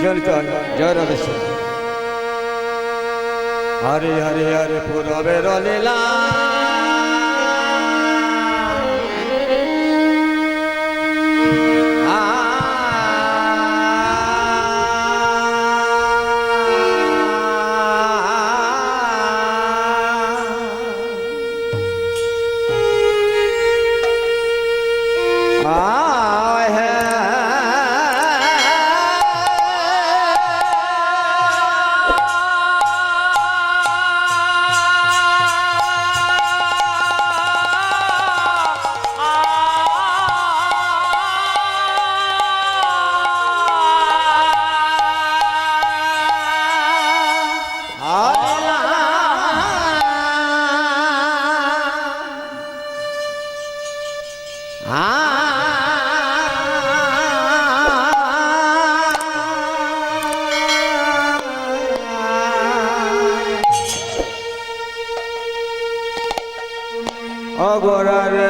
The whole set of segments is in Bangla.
জয় জয় রাধেশ্যাম। হরে হরে হরে পূরবের লীলা অগরারে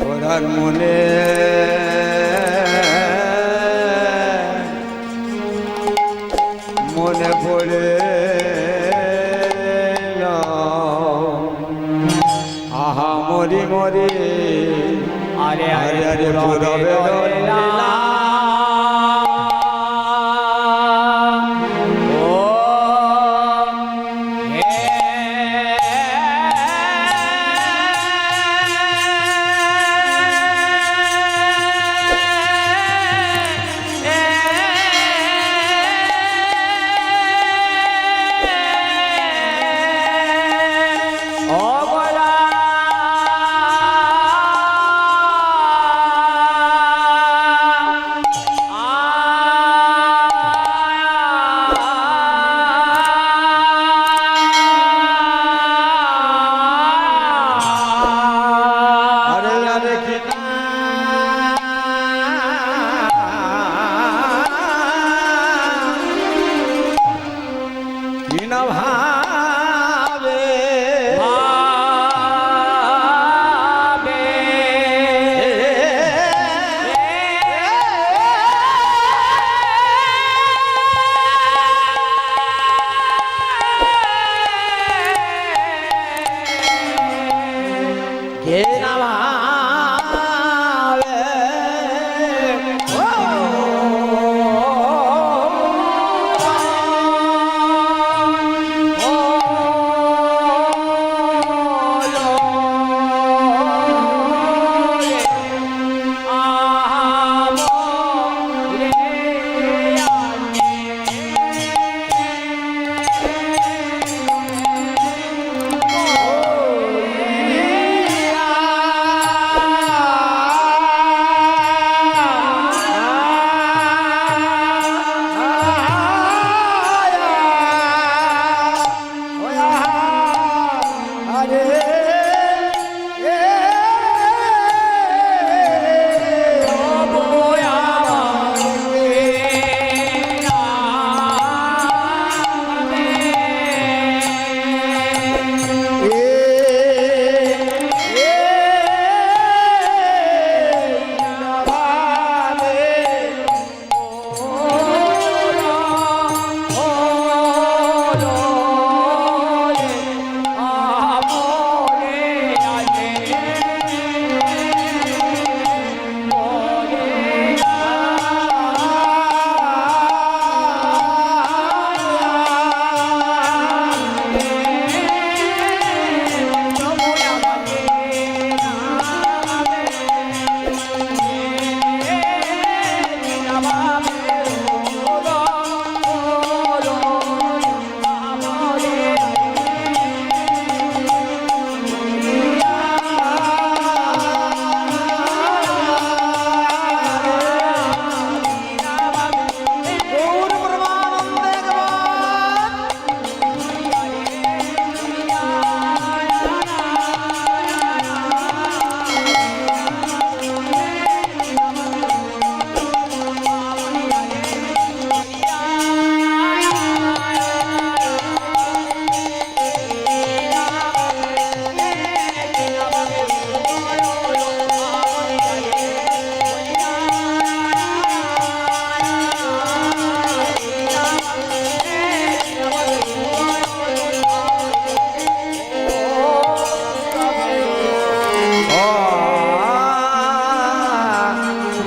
ওরার মনে মনে পড়ে আহা মরি মরি আরে আরে আরে পূরবে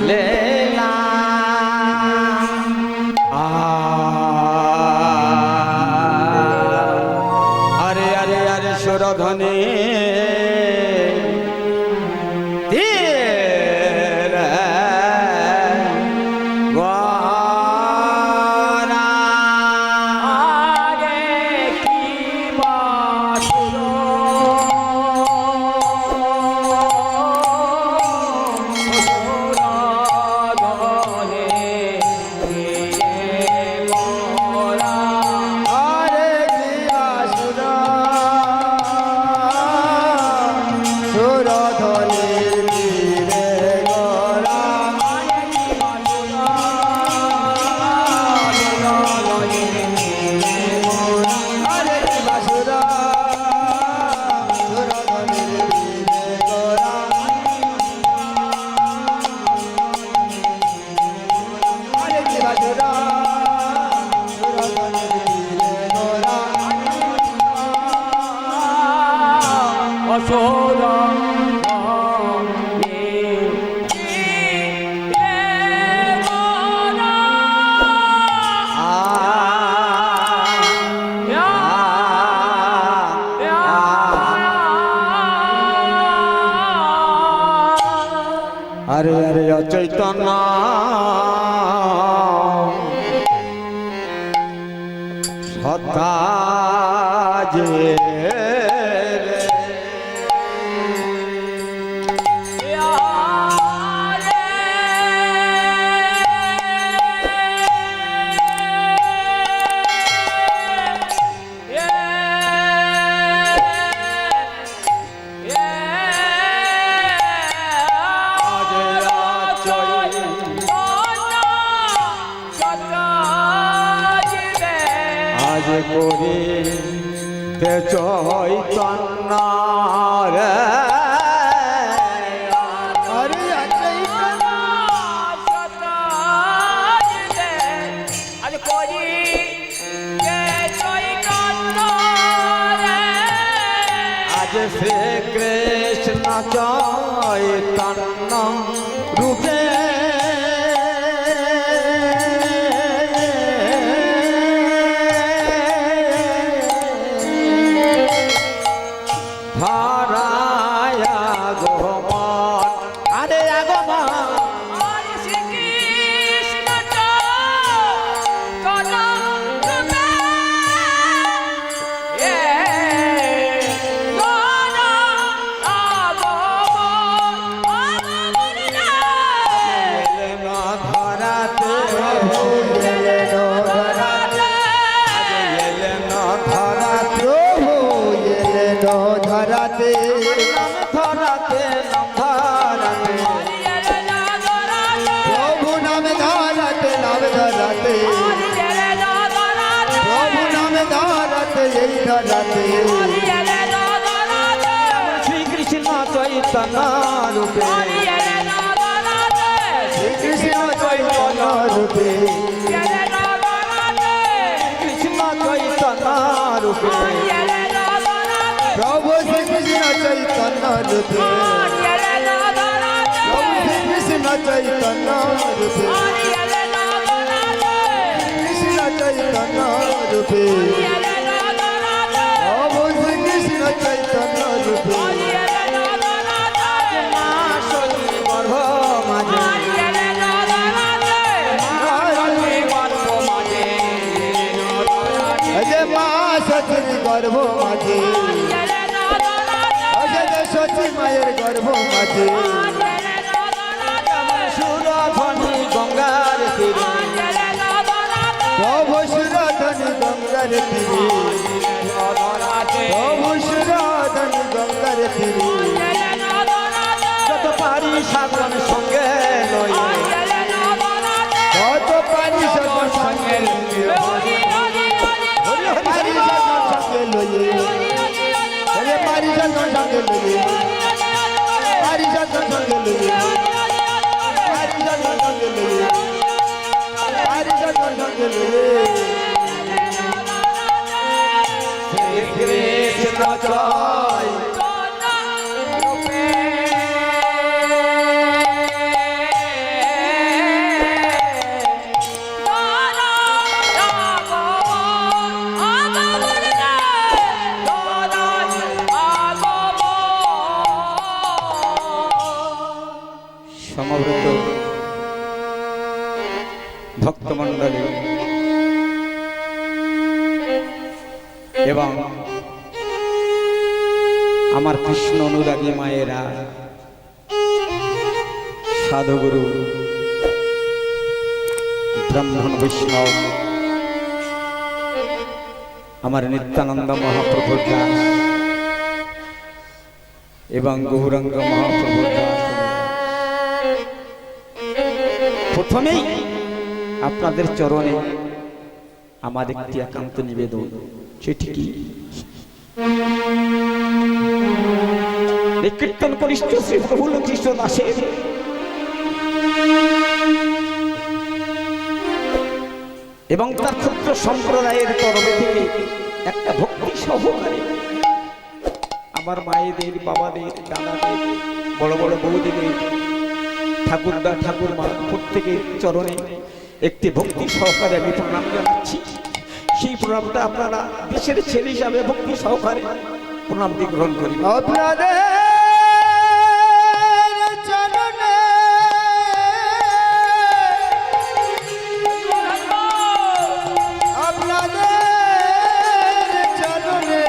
লেলা আরে আরে আরে সুরধনে আরে আরে অচৈতন্য সত্তা যে করিতে চৈতন্য রে আজ শ্রীকৃষ্ণ চৈতন্য রূপে ধরাতে ধরাতে প্রভু নামে ধরাতে নাম ধরাতে প্রভু নামে ধরাতে এই ধরাতে শ্রীকৃষ্ণ চৈতন্য রূপে শ্রীকৃষ্ণ চৈতন্য রূপে কৃষ্ণ চৈতন্য রূপে প্রভু শ্রীকৃষ্ণ চৈতন্য রূপে প্রভু শ্রীকৃষ্ণ চৈতন্য রূপে কৃষ্ণ চৈতন্য রূপে প্রভু শ্রীকৃষ্ণ চৈতন্য রূপে গর্ভ মাঝে সচি মায়ের গর্ভ মাঝে সুরধনী গঙ্গার তীরে প্রভু সুরধনী গঙ্গার তীরে প্রভু সুরধনী গঙ্গার তীরে যত পারি সাধন সঙ্গে লয়ে যত পারি সাধন সঙ্গে কৃষ্ণ জয় ভক্তমণ্ডলী এবং আমার কৃষ্ণ অনুরাগী মায়েরা, সাধুগুরু, ব্রাহ্মণ বৈষ্ণব, আমার নিত্যানন্দ মহাপ্রভুর দাস এবং গৌরাঙ্গ মহাপ্রভুর দাস, প্রথমেই আপনাদের চরণে আমার একটি একান্ত নিবেদন। সেটি কি? কীর্তন কনিষ্ঠ শ্রী প্রফুল্ল কৃষ্ণ দাসের এবং তার ক্ষুদ্র সম্প্রদায়ের তরফ থেকে একটা ভক্তি সহকারে আমার মায়েদের, বাবাদের, দাদাদের, বড় বড় বৌদিদের, ঠাকুরদা, ঠাকুরমা প্রত্যেকের চরণে একটি ভক্তি সহকারে আমি প্রণাম জানাচ্ছি। সেই প্রণামটা আপনারা দেশের ছেলে হিসাবে ভক্তি সহকারে প্রণামটি গ্রহণ করি। আপনাদের চরণে আপনাদের চরণে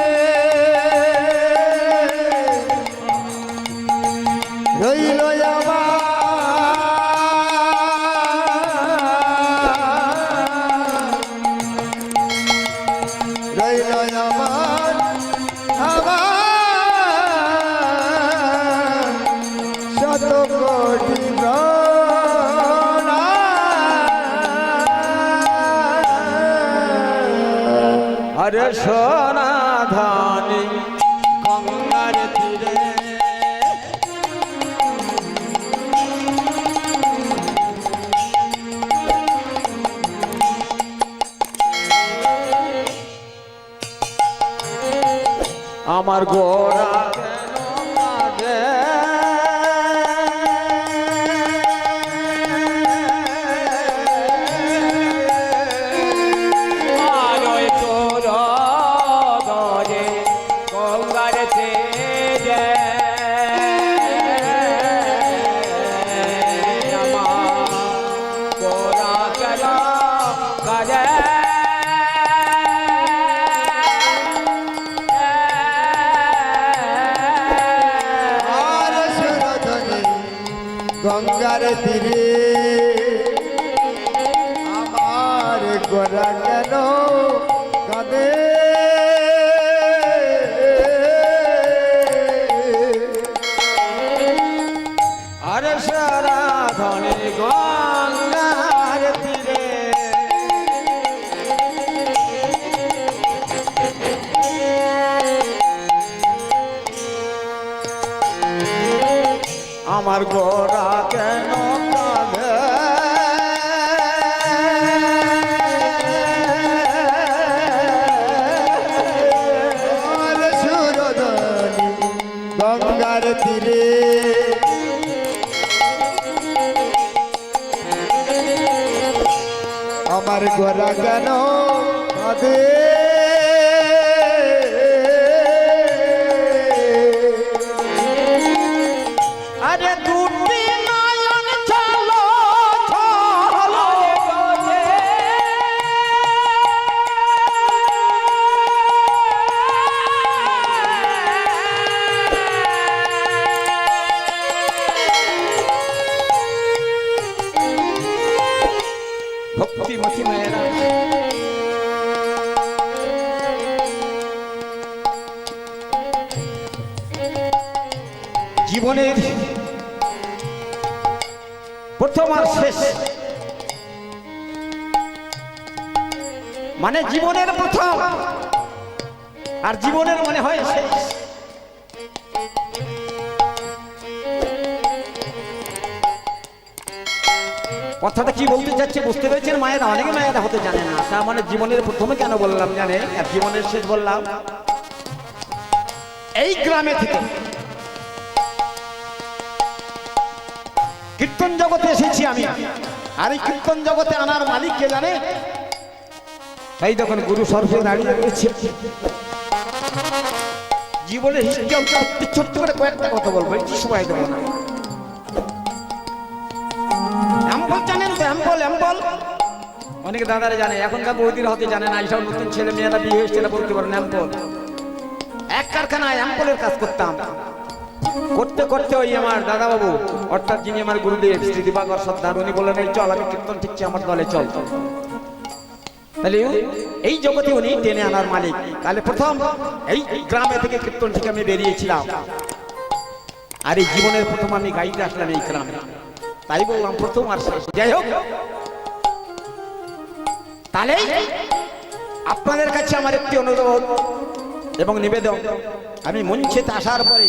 রইল আরে সোনা ধানি গঙ্গার তীরে আমার গোরা গঙ্গার তীরে আমার গোরা কেন কাঁদে? আরে সারা ধনে গঙ্গার তীরে আমার গোরা কেন কাঁদে? সুরধনী গঙ্গার তীরে আমার গোরা কেন কাঁদে? আরে দুটি নয়ন চলো চলো ভক্তিমতী মায়েরা, জীবনের প্রথম আর শেষ, মানে জীবনের প্রথম আর জীবনের মনে হয় শেষ। কথাটা কি বলতে চাচ্ছে বুঝতে পেরেছেন মায়েরা? অনেকে মায়েরা হতে জানেন না। তার মানে জীবনের প্রথমে কেন বললাম জানে, আর জীবনের শেষ বললাম? এই গ্রামে থেকে কীর্তন জগতে এসেছি আমি, আর এই কীর্তন জগতে আনার মালিক কে জানে? এই যখন গুরু সরস্বতী দাঁড়িয়ে রয়েছে। জীবনের হিস্ট্রি ছোট্ট করে কয়েকটা কথা বলবো, এই সময় দেবো না। অ্যাম্বল জানেন তো? অ্যাম্বল অনেকে দাদারা জানে, এখনকার বৌদিরা হতে জানে না, এইসব নতুন ছেলে মেয়েরা বিয়ে হয়েছে না বলতে পারেন অ্যাম্পল। এক কারখানায় অ্যাম্পলের কাজ করতাম, করতে করতে ওই আমার দাদা বাবু অর্থাৎ যিনি আমার গুরুদেব শ্রী দিবাকর সর্দার, উনি বললেন এই চল আমি কীর্তন ঠিকছি, আমার দলে চল। তাহলে এই জগতে উনি টেনে আনার মালিক। তাহলে প্রথম এই গ্রামে থেকে কীর্তন ঠিক আমি বেরিয়েছিলাম, আর এই জীবনের প্রথম আমি গাইতে আসলাম এই গ্রামে, তাই বললাম প্রথম আর শেষ। যাই হোক, তাহলে আপনাদের কাছে আমার একটি অনুরোধ এবং নিবেদন, আমি মঞ্চেতে আসার পরে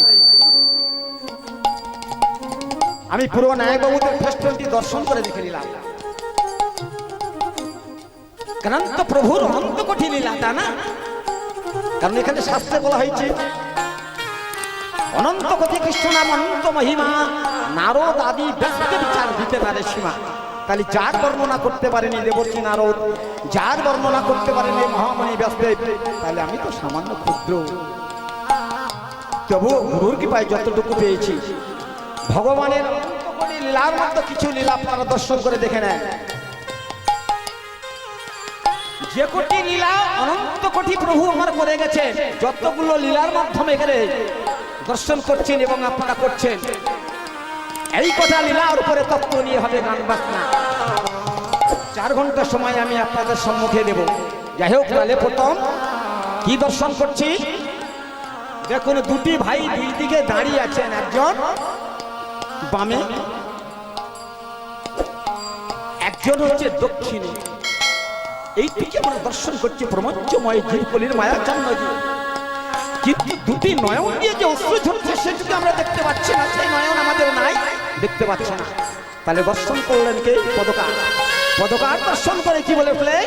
আমি পুরো নায়কবাবুদের ফেস্টিভ্যালটি দর্শন করে দেখে নিলাম। কারণ তো প্রভুর অনন্ত কোটি লীলা, তা না? কারণ এখানে শাস্ত্রে বলা হয়েছে অনন্ত কোটি কৃষ্ণ নাম অনন্ত মহিমা, নারদ আদি ব্যস্ত বিচার দিতে পারে সীমা। তাহলে যার বর্ণনা করতে পারেনি দেবর্ষী নারদ, যার বর্ণনা করতে পারেনি মহামণি ব্যাসদেব, তাহলে আমি তো সামান্য ক্ষুদ্র। তবু গুরুর কৃপায় যতটুকু পেয়েছি, ভগবানের লীলার মধ্যে কিছু লীলা আপনারা দর্শন করে দেখে নেন। যে কোটি লীলা অনন্ত কোটি প্রভু আমার করে গেছে, যতগুলো লীলার মাধ্যমে এখানে দর্শন করছেন এবং আপনারা করছেন, এই কথা লীলার উপরে তত্ত্ব নিয়ে হবে গান বাজনা। 4 ঘন্টা সময় আমি আপনাদের সম্মুখে দেব। যাই হোক, তাহলে প্রথম কি দর্শন করছি দেখুন, দুটি ভাই দুই দিকে দাঁড়িয়ে আছেন, একজন বামে, একজন হচ্ছে দক্ষিণে। এই দিকে আমরা দর্শন করছি প্রমঞ্চময় জীবকলির মায়াচন্দ্র জি, কিন্তু দুটি নয়ন দিয়ে যে অশ্রু ঝরছে সেটুকু আমরা দেখতে পাচ্ছি না, সেই নয়ন আমাদের নাই, দেখতে পাচ্ছি না। তাহলে দর্শন করলেন কে? পদকার। পদকার দর্শন করে কি বলে ফেলে,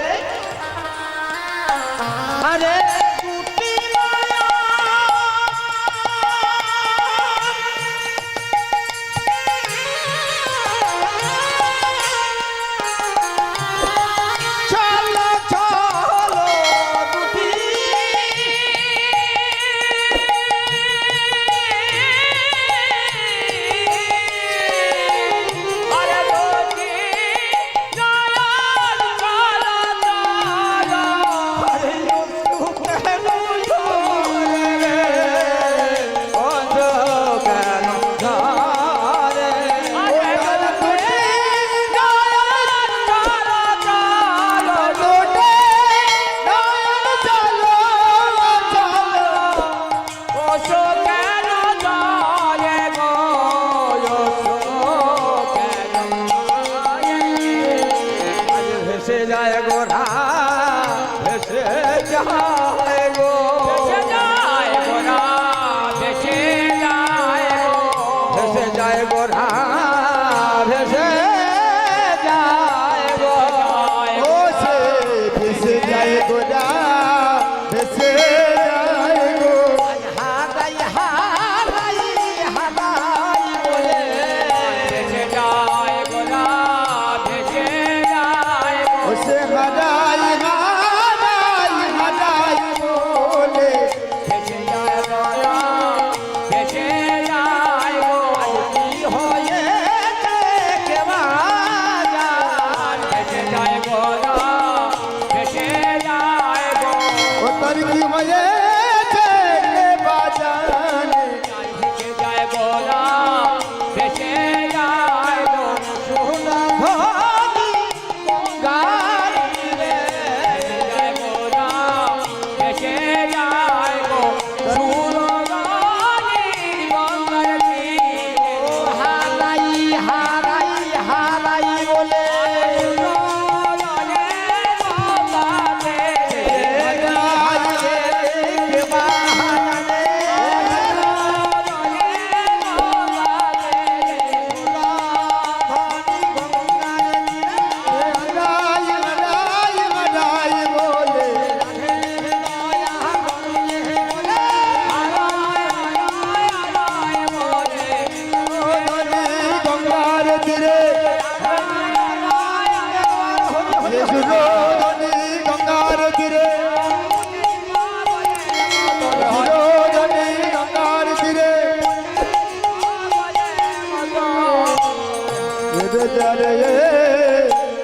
আরে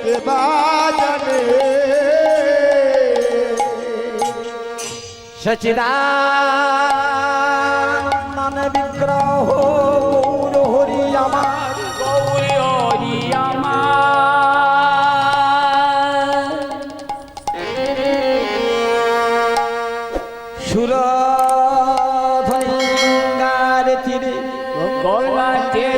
के बाजने সচিদানন্দ বিগ্রহ গৌর হরি আমার, গৌরী হরি আমার, সুরধ্বনি গঙ্গার তীরে গঙ্গাতে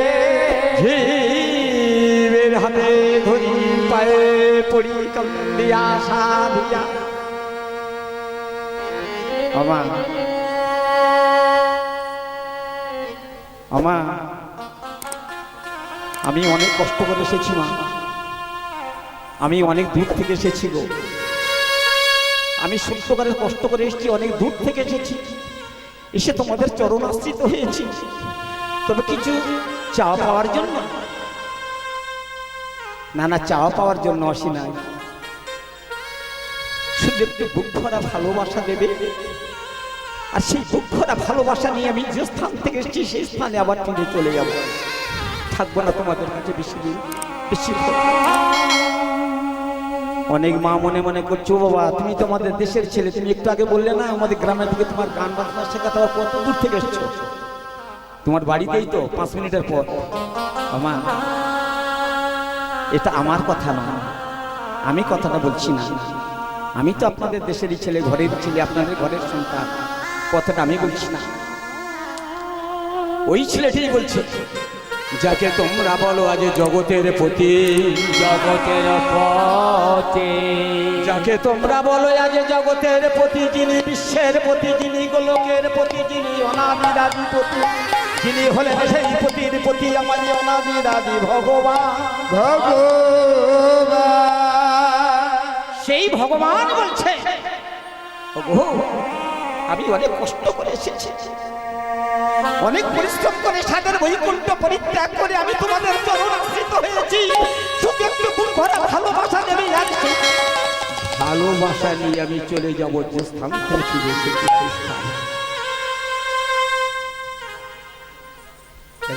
জীবের হাতে ধরি পায়ে পড়ি কন্দিয়া সাধিয়া। আমা আমা আমি অনেক কষ্ট করে এসেছি মা, আমি অনেক দূর থেকে এসেছি গো, আমি সত্যকারের কষ্ট করে এসেছি, অনেক দূর থেকে এসেছি, এসে তোমাদের চরণ আশ্রিত হয়েছি। তবে কিছু চাওয়া পাওয়ার জন্য না, না চাওয়া পাওয়ার জন্য আসি নাই, শুধু একটু বুক ভরা ভালোবাসা দেবে। আর সেই বুক ভরা ভালোবাসা নিয়ে আমি যে স্থান থেকে এসেছি সেই স্থানে আবার ফিরে চলে যাব, থাকবো না তোমাদের কাছে বেশি দিন, বেশি। অনেক মা মনে মনে করছো, বাবা তুমি তো আমাদের দেশের ছেলে, তুমি একটু আগে বললে না আমাদের গ্রামের থেকে তোমার গান বাজনা শেখাতে আবার কত দূর থেকে এসছো, তোমার বাড়িতেই তো 5 মিনিটের পর। আমা এটা আমার কথা না, আমি কথাটা বলছি না, আমি তো আপনাদের দেশেরই ছেলে, ঘরের ছেলে, আপনাদের ঘরের সন্তান, কথাটা আমি বলছি না, ওই ছেলেটাই বলছে যাকে তোমরা বলো আজ জগতের পতি, জগতের পথে, যাকে তোমরা বলো আজ জগতের পতি, যিনি বিশ্বের পতি, যিনি গোলকের পতি, যিনি অনাদিরাদি পতি, যিনি হলেন সেই পতির পতি আমার অনাদিরাদি ভগবান। ভগবান সেই ভগবান বলছে, ওগো আমি অনেক কষ্ট করে এসেছি, অনেক পরিশ্রম করে সাদের বৈকুণ্ঠ পরিত্যাগ করে আমি তোমাদের চরণ আশ্রিত হয়েছি, শুধু একটু বুক ভরা ভালোবাসা দেবে। আর সেই ভালোবাসা নিয়ে আমি চলে যাব যে স্থান থেকে ফিরে এসেছি সেই স্থানে।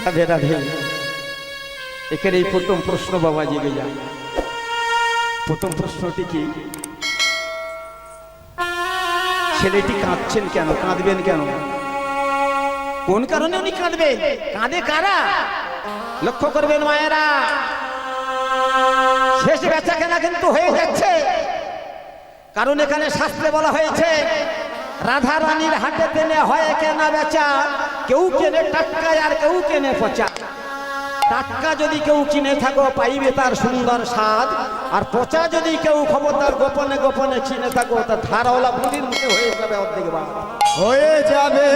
রাধে রাধে। এখানে এই প্রথম প্রশ্ন বাবা জেগে যায়। প্রথম প্রশ্নটি কি, ছেলেটি কাঁদছেন কেন, কাঁদবেন কেন, কোন কারণে উনি কাঁদবেন, কাঁদে কারা? লক্ষ্য করবেন মায়েরা, শেষ বেচা কেনা কিন্তু হয়ে যাচ্ছে, কারণ এখানে শাস্ত্রে বলা হয়েছে রাধা রানীর হাটে তেনে হয় কেনা বেচা, কেউ কেনে টাটকা আর কেউ কেনে পচা। টাটকা যদি কেউ কিনে থাকো পাইবে তার সুন্দর স্বাদ, আর পচা যদি কেউ খবরদার গোপনে গোপনে কিনে থাকো তার ধারাওয়ালা বুড়ির মুখে হয়ে যাবে অর্ধেক বা হয়ে যাবে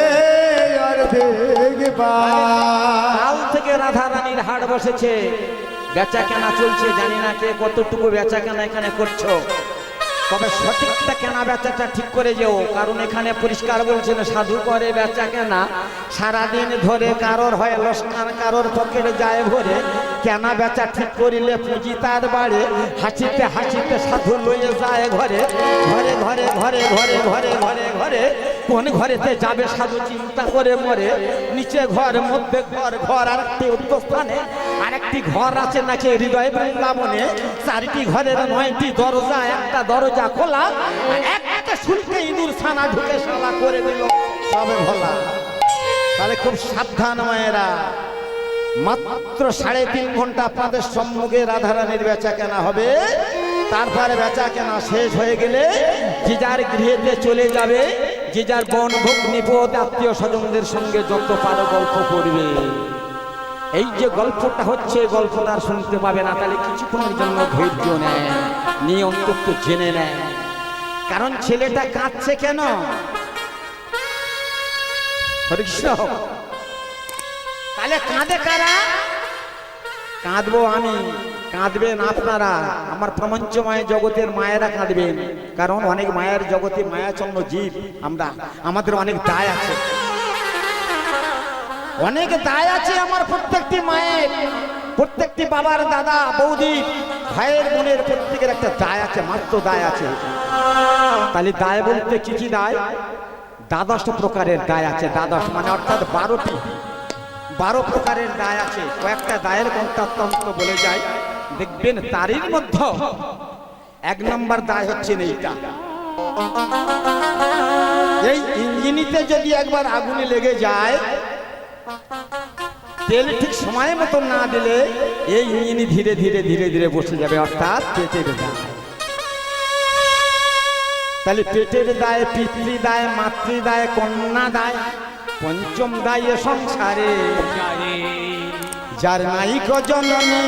অর্ধেক বার। কাল থেকে রাধা রানীর হাট বসেছে, বেচা কেনা চলছে, জানি না কে কতটুকু বেচা কেনা এখানে করছো, তবে সঠিকটা কেনা বেচাটা ঠিক করে যেও, কারণ এখানে পরিষ্কার বলছেন সাধু করে বেচা কেনা, সারাদিন ধরে কারোর হয় লস্কার, কারোর পকেটে যায় ভরে, কেনা বেচা ঠিক করিলে পুঁজি তার বাড়ে, হাসিতে হাসিতে সাধু লইয়ে যায় ঘরে ঘরে ঘরে ঘরে ঘরে ঘরে ঘরে ঘরে, কোন ঘরেতে যাবে সাধু চিন্তা করে মরে, নিচে ঘর মধ্যে ঘর, ঘর আর একটি উত্তরস্থানে আরেকটি ঘর আছে নাকি হৃদয় বৃন্দাবনে, 4টি ঘরের 9টি দরজা, একটা দরজা খোলা, একটা শুনতে ইঁদুর ছানা ঢুকে শালা করে দিল সবে ভোলা। তাহলে খুব সাবধান মায়েরা, মাত্র 3.5 ঘন্টা আপনাদের সম্মুখে রাধারানীর বেচা কেনা হবে, তারপরে বেচা কেনা শেষ হয়ে গেলে যে যার গৃহেতে চলে যাবে, যে যার বন ভোগ নিপদ আত্মীয় স্বজনদের সঙ্গে যত পারো গল্প করবে। এই যে গল্পটা হচ্ছে, গল্পটা আর শুনতে পাবে না, তাহলে কিছুক্ষণের জন্য ধৈর্য নেয়, নিয়ে অন্তত জেনে নেয়, কারণ ছেলেটা কাঁদছে কেন। হরে কৃষ্ণ। তাহলে কাঁদে কারা? কাঁদবো আমি, কাঁদবেন আপনারা, আমার প্রপঞ্চময় জগতের মায়েরা কাঁদবেন, কারণ অনেক মায়ের জগতে মায়াচন্ন জীব আমরা, আমাদের অনেক দায় আছে, অনেক দায় আছে আমার প্রত্যেকটি মায়ের, প্রত্যেকটি বাবার, দাদা, বৌদি, ভাইয়ের, বোনের প্রত্যেকের একটা দায় আছে, মাত্র দায় আছে। তাহলে দায় বলতে কি কি দায়? 12 প্রকারের দায় আছে, 12 মানে অর্থাৎ 12 প্রকারের দায় আছে। কয়েকটা দায়ের কন্টাতন্ত্র বলে যায়, দেখবেন তারই মধ্যে 1 নম্বর দায় হচ্ছে এইটা, এই ইঞ্জিনিতে যদি একবার আগুনে লেগে যায়, তেল ঠিক সময় মতো না দিলে এই ইঞ্জিনি ধীরে ধীরে ধীরে ধীরে বসে যাবে, অর্থাৎ পেটের দায়। তাহলে পেটের দায়, পিতৃ দায়, মাতৃ দায়, কন্যা দায়, পঞ্চম দায় এ সংসারে যার নাইক জননী,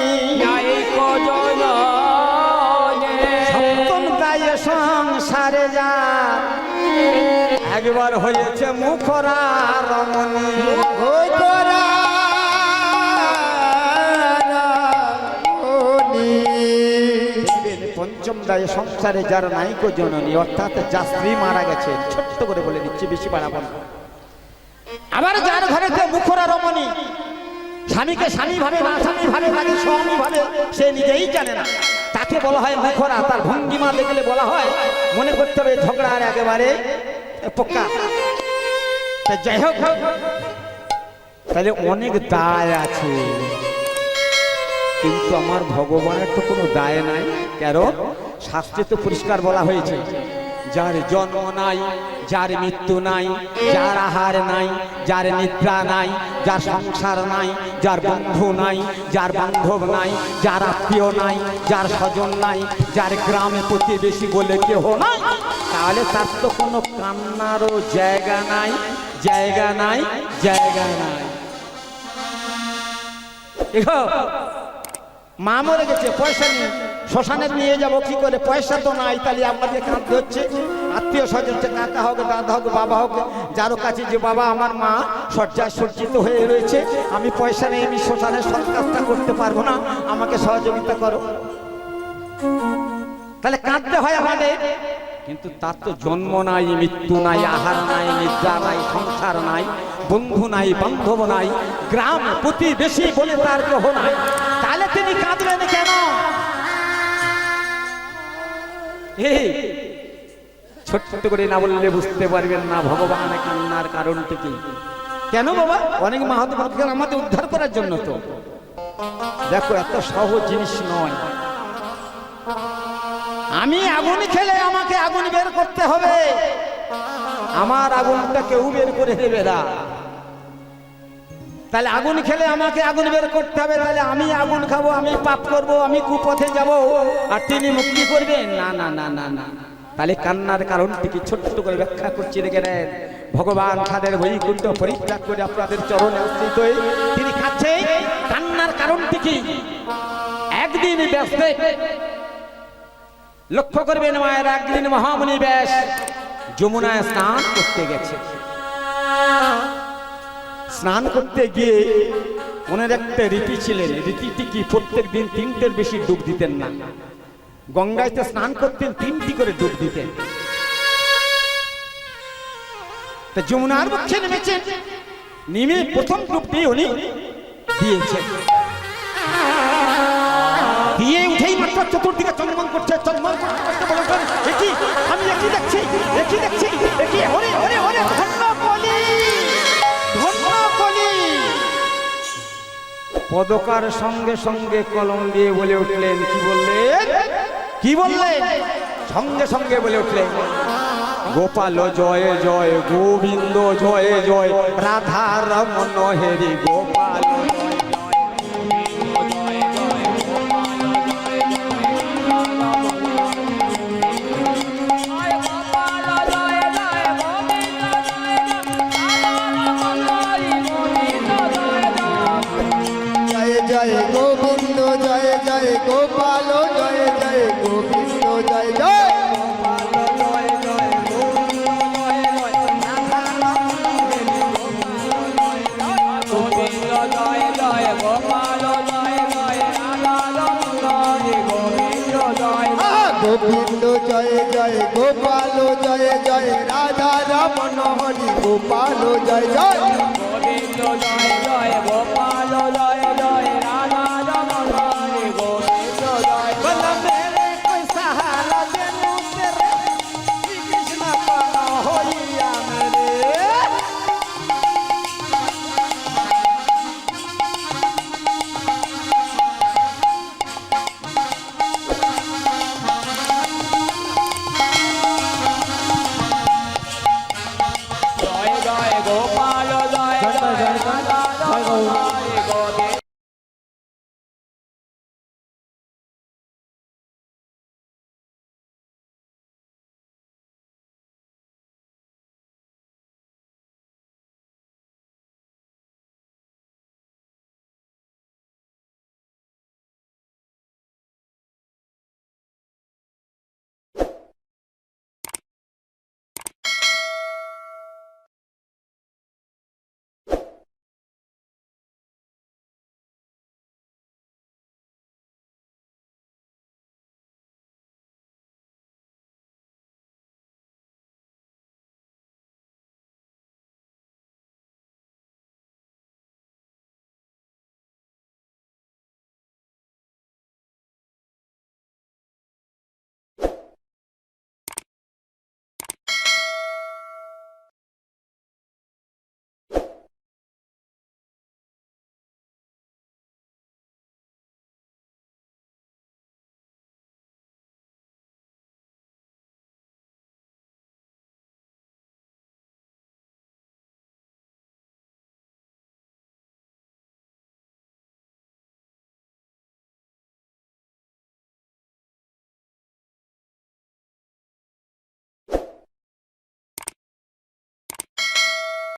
সপ্তম দায় এ সংসারে যার একবার হয়েছে মুখরা রমণী। ওই তোরা রামণি। পঞ্চম দায় সংসারে যার নাইক জননী, অর্থাৎ যার স্ত্রী মারা গেছে, ছোট্ট করে বলে দিচ্ছি, বেশি বাড়াবো না। আবার যার ঘরে মুখরা রমণী, স্বামীকে স্বামী ভাবে না স্বামী ভাবে নাকি স্বামী ভাবে সে নিজেই জানে না, তাকে বলা হয় মুখরা। তার ভঙ্গিমা দেখলে বলা হয় মনে করতে হবে ঝগড়ার একেবারে পোকা। যাই হোক, তাহলে অনেক দায় আছে, কিন্তু আমার ভগবানের তো কোনো দায় নাই। কারণ শাস্ত্রে তো পরিষ্কার বলা হয়েছে, যার জন্ম নাই, যার মৃত্যু নাই, যার আহার নাই, যার নিদ্রা নাই, যার সংসার নাই, যার বন্ধু নাই, যার বান্ধব নাই, যার আত্মীয় নাই, যার স্বজন নাই, যার গ্রামে প্রতিবেশী বলে কেহ নাই, তাহলে তার তো কোনো কান্নারও জায়গা নাই, জায়গা নাই, জায়গা নাই। দেখো, মা মরে গেছে, পয়সা নেই, শ্মশানে নিয়ে যাবো কি করে, পয়সা তো নাই, তাহলে আমাদের কাঁদতে হচ্ছে। আত্মীয় স্বজন, কাকা হোক, দাদা হোক, বাবা হোক, যারও কাছে যে বাবা আমার মা শয্যায় সজ্জিত হয়ে রয়েছে, আমি পয়সা নেই, আমি শ্মশানের সৎ কাজটা করতে পারবো না, আমাকে সহযোগিতা করো, তাহলে কাঁদতে হয় আমাদের। কিন্তু তার তো জন্ম নাই, মৃত্যু নাই, আহার নাই, নিদ্রা নাই, সংসার নাই, বন্ধু নাই, বান্ধব নাই, গ্রাম প্রতিবেশী বলে তার গ্রহ নাই, তাহলে তিনি কাঁদবেন কেন? ছোট্ট করে না বললে বুঝতে পারবেন না ভগবান কান্নার কারণটি কি। কেন বাবা? অনেক মাহাত্মা আমাদের উদ্ধার করার জন্য। তো দেখো, এত সহজ জিনিস নয়। আমি আগুন খেলে আমাকে আগুন বের করতে হবে, আমার আগুনটা কেউ বের করে দেবে না। তাহলে আগুন খেলে আমাকে আগুন বের করতে হবে, তাহলে আমি আগুন খাবো, আমি পাপ করব, আমি কুপথে যাব, আর তিনি মুক্তি করবেন না, না, না, না, না। তাহলে কান্নার কারণটি কি ছোট্ট করে ব্যাখ্যা করছি, রেখে দেন। ভগবান তাদের বৈকুণ্ঠ পরিত্যাগ করে আপনাদের চরণে উপস্থিত হয়ে তিনি খাচ্ছে। কান্নার কারণটি কি? একদিন ব্যস্ত, লক্ষ্য করবেন মায়ের, একদিন মহামুনি ব্যাস যমুনায় স্নান করতে গেছে। স্নান করতে গিয়ে ওনার একটা রীতি ছিলেন, রীতিটি কি, প্রত্যেক দিন 3টের বেশি ডুব দিতেন না। গঙ্গাইতে স্নান করতেন, 3টি করে ডুব দিতেন। তা যমুনার মুখে নেমেছেন, নেমে প্রথম ডুবটি উনি দিয়েছেন। দিয়ে উঠেই মাত্র চতুর্দিকে চন্দ্রমন করছে, চন্দ্রমন করতে বলেছেন, দেখি আমি একই দেখছি, একই দেখছি, একই, ওরে ওরে ওরে, ধন্য বলি, ধন্য বলি। পদকার সঙ্গে সঙ্গে কলম দিয়ে বলে উঠলেন, কি বললেন, কি বললেন? সঙ্গে সঙ্গে বলে উঠলেন, গোপাল জয় জয়, গোবিন্দ জয় জয়, রাধা রমন হেরি গোপাল। জয় গোবিন্দ জয় জয়, গোপাল জয় জয়, গোবিন্দ জয় জয়, গোবিন্দ জয় জয়, গোপাল জয় জয়, রাধা রমন হরি গোপাল জয় জয়, গোবিন্দ জয় জয়, গোপাল জয় জয়, রাধা রমন হরি গোবিন্দ জয় জয়।